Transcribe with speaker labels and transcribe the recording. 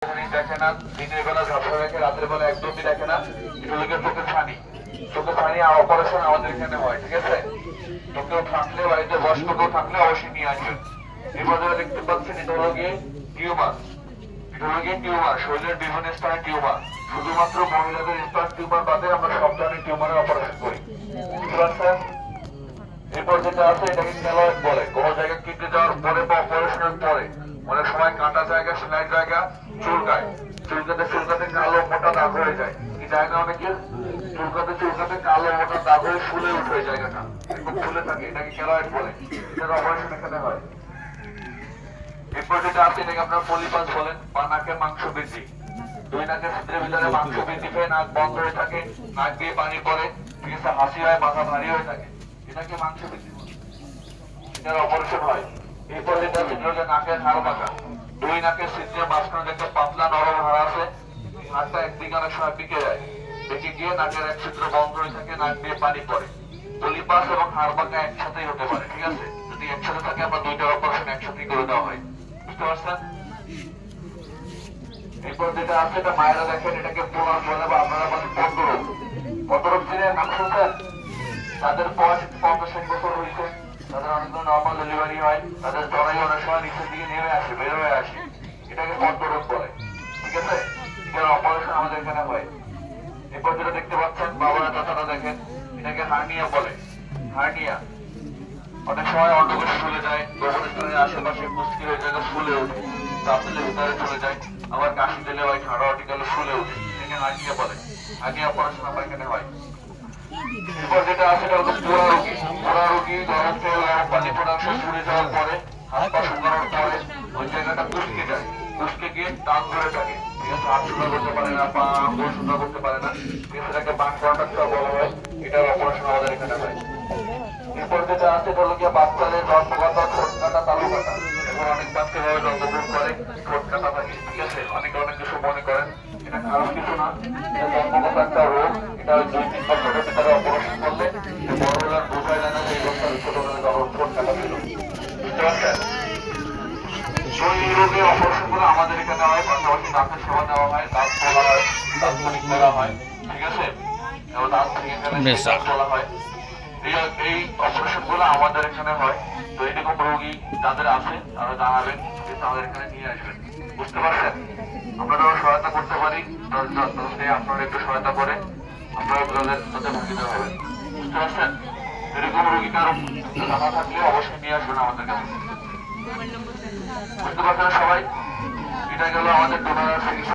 Speaker 1: দেখে না, দিনের বেলা ঝাপসা দেখে, রাতের বেলা একদমই দেখে না। এটা হলো চোখের ছানি। চোখের ছানি আর অপারেশন আমাদের এখানে হয়, ঠিক আছে? তো কেউ থাকলে বাড়িতে বয়স্ক কেউ থাকলে অবশ্যই নিয়ে আসবেন। এবার যারা দেখতে পাচ্ছেন এটা হলো গিয়ে টিউমার। এটা হলো গিয়ে টিউমার, শরীরের বিভিন্ন স্থানে টিউমার। শুধুমাত্র মহিলাদের স্পার্ম টিউমার বাদে আমরা সব ধরনের টিউমারের অপারেশন করি, বুঝতে পারছেন? এরপর যেটা আছে এটাকে ক্যালয়েড বলে। কোন জায়গায় কেটে যাওয়ার পরে বা অপারেশনের পরে অনেক সময় কাটা জায়গা, সেলাই জায়গা চুলকায়, চুলকাতে কালো মোটা দাগ হয়ে যায়। কি যায় না অনেকের? চুলকাতে কালো মোটা দাগ হয়ে ফুলে উঠে জায়গাটা, একদম ফুলে থাকে, এটাকে ক্যালয়েড বলে। এটার অপারেশন এখানে হয়। এরপর যেটা আছে এটাকে আপনার পলিপাস বলেন বা নাকের মাংস বৃদ্ধি। দুই নাকের ছিদ্রের ভিতরে মাংস বৃদ্ধি পেয়ে নাক বন্ধ হয়ে থাকে, নাক দিয়ে পানি পড়ে, ঠিক আছে, হাসি হয়, মাথা ভারী হয়ে থাকে, এটাকে মাংস বৃদ্ধি বলে। এটার অপারেশন হয়। এরপর যেটা আছে এটা নাকের হাড় পাকা। দুই নাকের ছিদ্রের মাঝখানে একটা পাতলা নরম হাড় আছে, হাড়টা একদিকে অনেক সময় বিকে যায়, বেঁকে গিয়ে নাকের এক ছিদ্র বন্ধ হয়ে থাকে, নাক দিয়ে পানি পড়ে। পলিপাস এবং হাড় পাকা একসাথেই হতে পারে, ঠিক আছে? যদি একসাথে থাকে আমরা দুইটার অপারেশন একসাথেই করে দেওয়া হয়, বুঝতে পারছেন? এরপর যেটা আছে এটা মায়েরা দেখেন, এটাকে পোলার বলে বা আপনারা বলেন পদ্মরোগ। পদ্মরোগ দিনের নাম শুনছেন? তাদের বয়স 50-60 বছর হয়েছে, তাদের অনেক নর্মাল ডেলিভারি হয়, তাদের জরাই অনেক সময় নিচের দিকে নেমে আসে, বের হয়ে আসে, এটাকে পদ্মরোগ বলে, ঠিক আছে? এটার অপারেশন আমাদের এখানে হয়। এরপর যেটা দেখতে পাচ্ছেন বাবারা চাচারা দেখেন, এটাকে হার্নিয়া বলে। হার্নিয়া অনেক সময় অন্ডকোষ ফুলে যায়, গর্ভস্থলের আশেপাশে মুশকিল হয়ে যায়, ফুলে ওঠে, চাপ দিলে ভিতরে চলে যায়, আবার কাশি দিলে হয় হাড়াহাটি গেলে ফুলে ওঠে, এটাকে হার্নিয়া বলে। হার্নিয়া অপারেশন আমার এখানে হয়। এরপর যেটা আছে এটা হচ্ছে পোড়া রোগী। পোড়া রোগী গরম তেল গরম পানি প্রোডাকশন ফুলে যাওয়ার পরে, হাত পা শুকানোর পরে ওই জায়গাটা কুচকে যায়, কুচকে গিয়ে টান ধরে থাকে, ঠিক আছে? হাত শুকা করতে পারে না, পা আঙ্গুল শুকা করতে পারে না, ঠিক আছে? এটাকে বান কন্ট্রাক্টর বলা হয়। এটার অপারেশন আমাদের এখানে হয়। এরপর যেটা আছে এটা হলো গিয়ে বাচ্চাদের জন্মগত ঠোঁট কাটা, তালু কাটা। এখন অনেক বাচ্চা ভাবে জন্মগ্রহণ করে ঠোঁট কাটা থাকে, ঠিক আছে? অনেকে অনেক কিছু মনে করেন, এটা খারাপ কিছু না, এটা জন্মগত একটা রোগ। এটা 2-3 বছরের ভিতরে অপারেশন করলে বড় হলে আর বোঝাই যায় না যে এই লোকটা ছোটবেলায় যখন ঠোঁট কাটা ছিল, বুঝতে পারছেন? এই রোগের অপারেশন গুলো আমাদের এখানে হয়। পাশাপাশি দাঁতের সেবা দেওয়া হয়, দাঁত তোলা হয়, দাঁত মালিশ করা হয়, ঠিক আছে? এবং দাঁত ভেঙে গেলে তোলা হয়। এই অপারেশন গুলো আমাদের এখানে হয়। তো এরকম রোগী যাদের আছে তারা জানাবেন, কিন্তু আমাদের এখানে নিয়ে আসবেন, বুঝতে পারছেন? আপনারাও সহায়তা করতে পারি, আপনারা একটু সহায়তা করে আপনারা তাদের সাথে ভাগিদার হবেন, বুঝতে পারছেন? এরকম রোগী কারো জানা থাকলে অবশ্যই নিয়ে আসবেন আমাদের কাছে, বুঝতে পারছেন সবাই? এটা গেল আমাদের ডোনার চিকিৎসা।